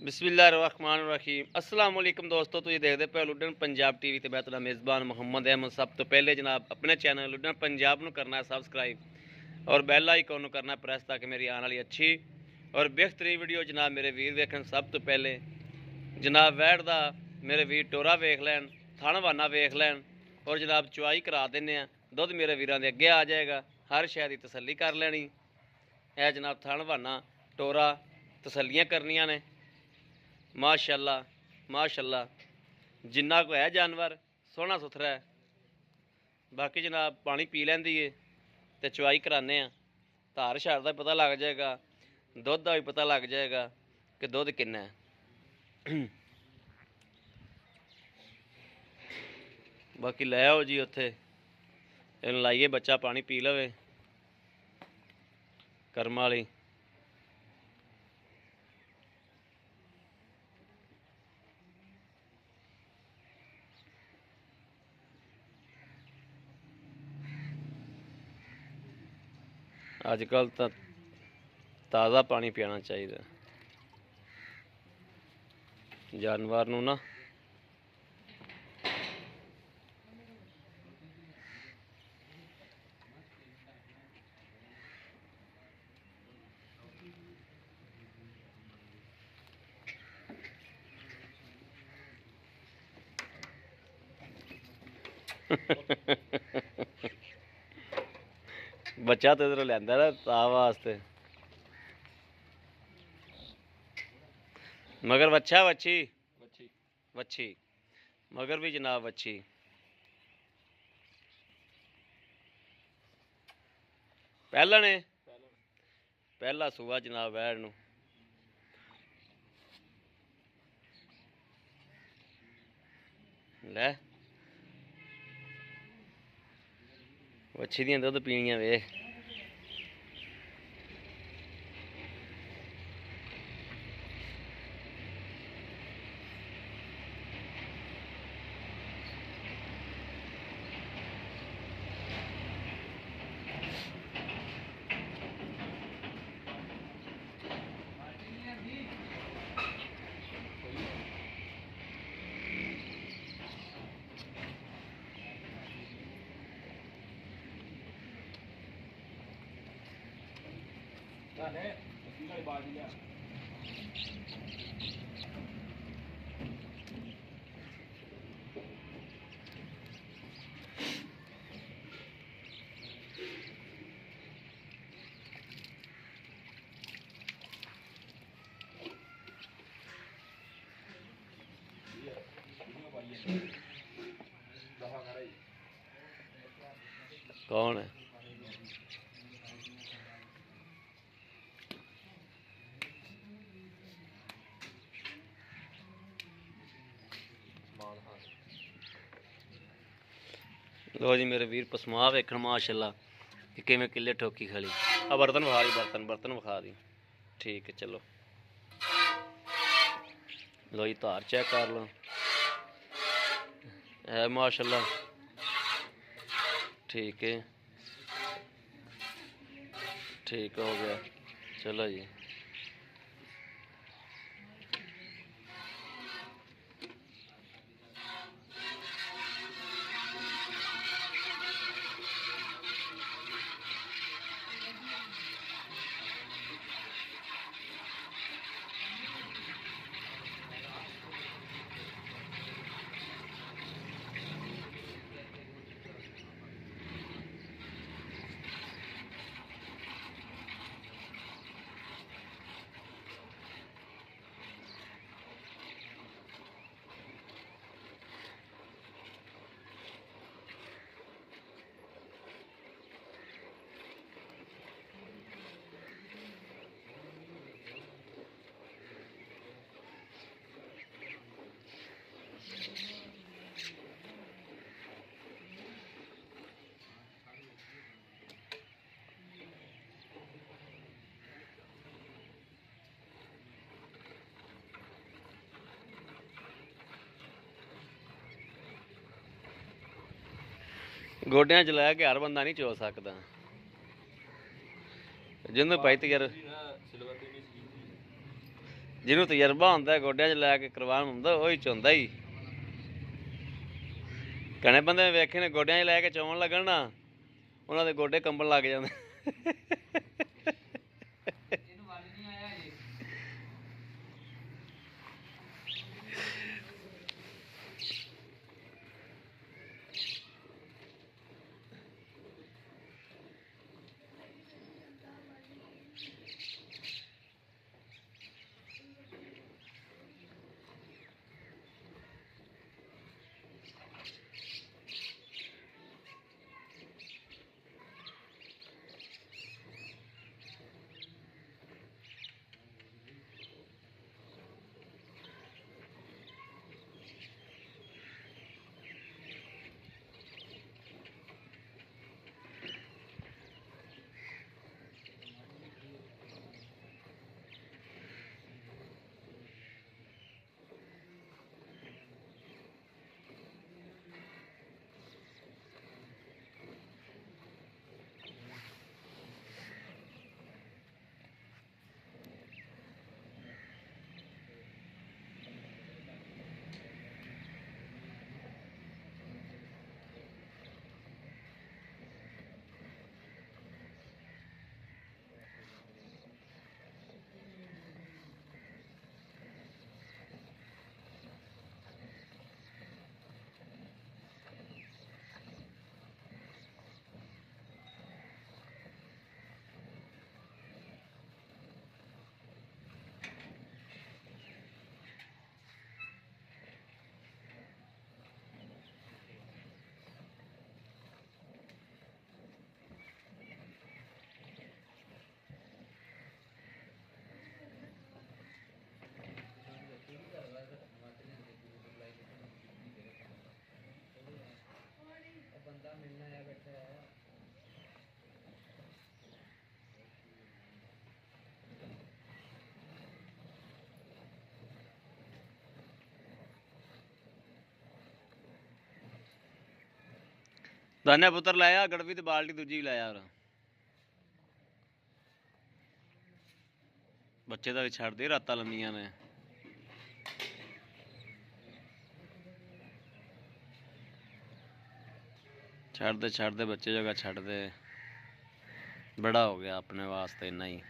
बिस्मिल्लाहिर्रहमानिर्रहीम अस्सलाम वालेकुम दोस्तों, तुझे देखते पे लुडन पंजाब टीवी ते मैं तुहाडा मेज़बान मोहम्मद अहमद। सब तो पहले जनाब अपने चैनल लुडन पंजाब नूं करना है सबसक्राइब और बैल आइकन नूं करना प्रेस ताकि मेरी आने वाली अच्छी और बेहतरीन वीडियो जनाब मेरे वीर वेखन। सब तो पहले जनाब वैड़ दा मेरे वीर टोरा वेख लैन, थण वाना वेख लैन और जनाब चुआई करा देने आ। दुध मेरे वीरां दे अगे आ जाएगा, हर शय दी तसल्ली कर लैनी। यह जनाब थण वाना टोरा तसल्लियां करनियां ने। माशाअल्लाह माशाअल्लाह जिन्ना को है जानवर सोहना सुथरा है। बाकी जनाब पानी पी लैंदी है तो चुआई कराने धार शार का पता लग जाएगा, दुध का भी पता लग जाएगा कि दुध किन्ना है। बाकी लै आओ जी उत्थे इन लाइए बच्चा पानी पी लवे कर्म वाली। अजकल तो ताज़ा पानी पियाना चाहिए जानवर नूं ना। बच्चा तो इधर लिया ना ता वास्ते, मगर वच्छा वच्छी वच्छी मगर भी जनाब वच्छी। पहला ने पहला सूआ जनाब वैड़ नूं। लै वच्छी दियां दुध पीनियां वेख। कौन है? लो जी मेरे वीर पसमा वेखण माशाअल्लाह कि किवें किले ठोकी खड़ी। आ बर्तन विखा दी, बर्तन विखा दी। ठीक है चलो लो जी धार चेक कर लो है माशाअल्लाह। ठीक है ठीक हो गया चलो जी। गोडियां च लै के हर बंदा नहीं चो सकता जिन्होंने पाई तो यार ਜਿਹਨੂੰ ਤਜਰਬਾ ਹੁੰਦਾ ਗੋਡਿਆਂ 'ਚ ਲੈ ਕੇ ਕਰਵਾਉਣ ਹੁੰਦਾ ਉਹੀ ਚੁੰਦਾ ਹੀ। ਕਣੇ ਬੰਦੇ ਵੇਖੇ ਨੇ ਗੋਡਿਆਂ 'ਚ ਲੈ ਕੇ ਚੋਣ ਲੱਗਣ ਨਾ ਉਹਨਾਂ ਦੇ ਗੋਡੇ ਕੰਬਣ ਲੱਗ ਜਾਂਦੇ। ਦਾਨਿਆ ਪੁੱਤਰ ਲਾਇਆ ਗੜਵੀ ਤੇ ਬਾਲਟੀ ਦੂਜੀ ਵੀ ਲਾਇਆ। ਹੋਰ ਬੱਚੇ ਦਾ ਵੀ ਛੱਡ ਦੇ ਰਾਤਾਂ ਲੰਮੀਆਂ ਨੇ। ਛੱਡ ਦੇ ਬੱਚੇ ਜਗ੍ਹਾ ਛੱਡ ਦੇ। बड़ा हो गया अपने वास्ते इन्ना ही।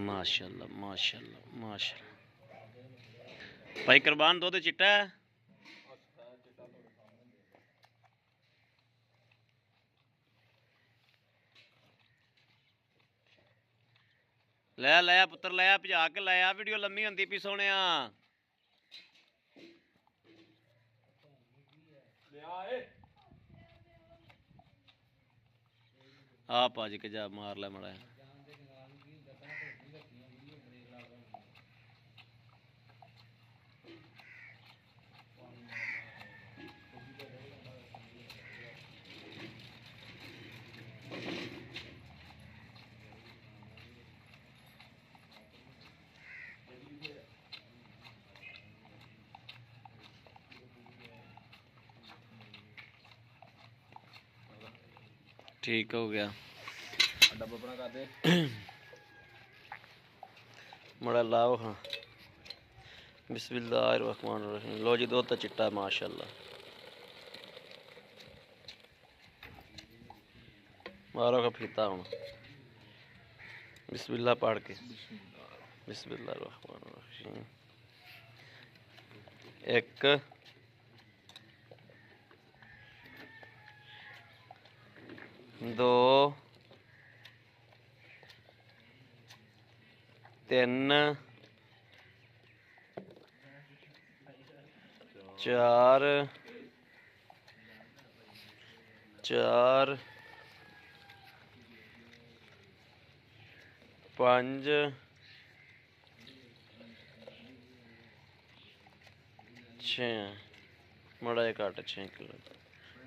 माशाल्लाह माशाल्लाह माशाल्लाह। भाई कुर्बान दुध चिट्टा है? लै लै पुत्र लै भजा के लाया, वीडियो लम्मी होंदी पी सोने। आ भज के जा मार लै मड़ा। ठीक हो गया डब्बा अपना कर दे मड़ा लाओ। हाँ बिस्मिल्लाहिर्रहमानिर्रहीम। लो जी दुध तो चिट्टा माशाल्लाह। मारो का फीता हूँ बिस्मिल्लाह पढ़ के। बिस्मिल्लाहिर्रहमानिर्रहीम। एक दो तीन चार चार पांच छः मड़ा घट 6 किलो।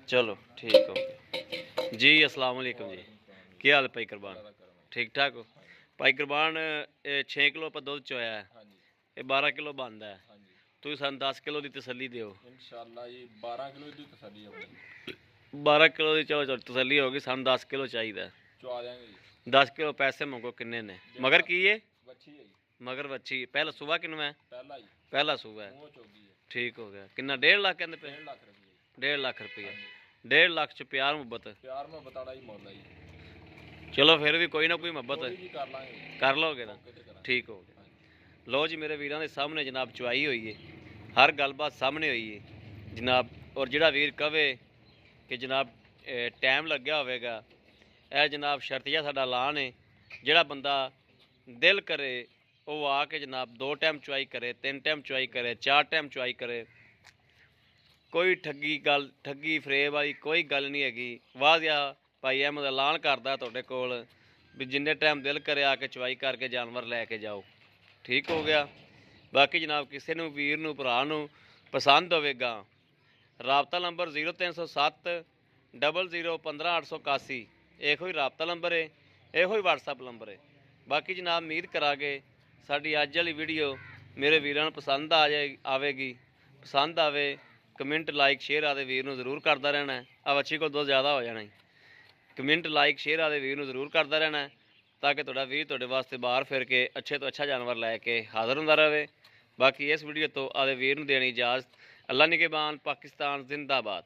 चलो ठीक हो गया जी। अस्सलाम वालेकुम जी। क्या हाल है भाई कुरबान? ठीक ठाक हो भाई कुरबान? 6 किलो आप दुध चोया है, ये 12 किलो बनता है। ਤੁਸੀਂ ਸਾਨੂੰ 10 ਕਿਲੋ ਦੀ ਤਸੱਲੀ ਦਿਓ। ਇਨਸ਼ਾਅੱਲਾ ਜੀ 12 ਕਿਲੋ ਦੀ ਤਸੱਲੀ ਆਪਣੀ। 12 ਕਿਲੋ ਦੀ ਚਲੋ ਤਸੱਲੀ ਹੋ ਗਈ, ਸਾਨੂੰ 10 ਕਿਲੋ ਚਾਹੀਦਾ। ਚਵਾ ਦਿਆਂਗੇ ਜੀ। 10 ਕਿਲੋ ਪੈਸੇ ਮੰਗੋ ਕਿੰਨੇ ਨੇ? ਮਗਰ ਕੀ ਹੈ? ਵੱਛੀ ਹੈ ਜੀ। ਮਗਰ ਵੱਛੀ ਪਹਿਲਾ ਸੂਆ ਕਿੰਨਾ ਹੈ? ਪਹਿਲਾ ਜੀ। ਪਹਿਲਾ ਸੂਆ ਹੈ। ਮੂੰਹ ਚੋਗੀ ਹੈ। ਠੀਕ ਹੋ ਗਿਆ। ਕਿੰਨਾ? 1.5 ਲੱਖ ਕਹਿੰਦੇ ਪਏ? 1.5 ਲੱਖ ਰੁਪਏ। 1.5 ਲੱਖ ਰੁਪਏ। 1.5 ਲੱਖ ਚ ਪਿਆਰ ਮੁਹੱਬਤ? ਪਿਆਰ ਮੁਹੱਬਤ ਵਾਲਾ ਹੀ ਮੁੱਲ ਹੈ ਜੀ। ਚਲੋ ਫਿਰ ਵੀ ਕੋਈ ਨਾ ਕੋਈ ਮੁਹੱਬਤ ਕੋਈ ਵੀ ਕਰ ਲਾਂਗੇ। ਕਰ ਲਓਗੇ ਨਾ? ਮੌਕੇ ਤੇ ਕਰਾਂਗੇ। ਠੀਕ ਹੋ ਗਿਆ। ਲਓ ਜੀ ਮੇਰੇ ਵੀਰਾਂ ਦੇ ਸਾਹਮਣੇ ਜਨਾਬ ਚੁਆਈ ਹੋਈ ਹੈ, ਹਰ ਗੱਲਬਾਤ ਸਾਹਮਣੇ ਹੋਈ ਹੈ ਜਨਾਬ। ਔਰ ਜਿਹੜਾ ਵੀਰ ਕਵੇ ਕਿ ਜਨਾਬ ਟਾਈਮ ਲੱਗਿਆ ਹੋਵੇਗਾ, ਇਹ ਜਨਾਬ ਸ਼ਰਤੀਆ ਸਾਡਾ ਐਲਾਨ ਹੈ। ਜਿਹੜਾ ਬੰਦਾ ਦਿਲ ਕਰੇ ਉਹ ਆ ਕੇ ਜਨਾਬ 2 ਟਾਈਮ ਚੁਆਈ ਕਰੇ, 3 ਟਾਈਮ ਚੁਆਈ ਕਰੇ, 4 ਟਾਈਮ ਚੁਆਈ ਕਰੇ। ਕੋਈ ਠੱਗੀ ਫਰੇਬ ਵਾਲੀ ਕੋਈ ਗੱਲ ਨਹੀਂ ਹੈਗੀ। ਵਾਜ਼ਿਆ ਭਾਈ ਅਹਿਮਦ ਐਲਾਨ ਕਰਦਾ ਤੁਹਾਡੇ ਕੋਲ ਵੀ ਜਿੰਨੇ ਟਾਈਮ ਦਿਲ ਕਰੇ ਆ ਕੇ ਚੁਆਈ ਕਰਕੇ ਜਾਨਵਰ ਲੈ ਕੇ ਜਾਓ। ਠੀਕ ਹੋ ਗਿਆ। ਬਾਕੀ ਜਨਾਬ ਕਿਸੇ ਨੂੰ ਵੀਰ ਨੂੰ ਭਰਾ ਨੂੰ ਪਸੰਦ ਹੋਵੇਗਾ, ਰਾਬਤਾ ਨੰਬਰ 0307 00 15 881, ਇਹੋ ਹੀ ਰਾਬਤਾ ਨੰਬਰ ਹੈ, ਇਹੋ ਹੀ WhatsApp ਨੰਬਰ ਹੈ। ਬਾਕੀ ਜਨਾਬ ਉਮੀਦ ਕਰਾਂਗੇ ਸਾਡੀ ਅੱਜ ਵਾਲੀ ਵੀਡੀਓ ਮੇਰੇ ਵੀਰਾਂ ਨੂੰ ਪਸੰਦ ਆਵੇਗੀ। ਪਸੰਦ ਆਵੇ ਕਮੈਂਟ ਲਾਈਕ ਸ਼ੇਅਰ ਆਦੇ ਵੀਰ ਨੂੰ ਜ਼ਰੂਰ ਕਰਦਾ ਰਹਿਣਾ। ਆ ਬੱਚੀ ਕੋਲ ਦੋ ਜ਼ਿਆਦਾ ਹੋ ਜਾਣਾ। ਕਮੈਂਟ ਲਾਈਕ ਸ਼ੇਅਰ ਆਦੇ ਵੀਰ ਨੂੰ ਜ਼ਰੂਰ ਕਰਦਾ ਰਹਿਣਾ ਤਾਂ ਕਿ ਤੁਹਾਡਾ ਵੀਰ ਤੁਹਾਡੇ ਵਾਸਤੇ ਬਾਹਰ ਫਿਰ ਕੇ ਅੱਛੇ ਤੋਂ ਅੱਛਾ ਜਾਨਵਰ ਲੈ ਕੇ ਹਾਜ਼ਰ ਹੁੰਦਾ ਰਹੇ। ਬਾਕੀ ਇਸ ਵੀਡੀਓ ਤੋਂ ਆਦੇ ਵੀਰ ਨੂੰ ਦੇਣੀ ਇਜਾਜ਼ਤ। ਅੱਲਾ ਨਿਗਹਿਬਾਨ। ਪਾਕਿਸਤਾਨ ਜ਼ਿੰਦਾਬਾਦ।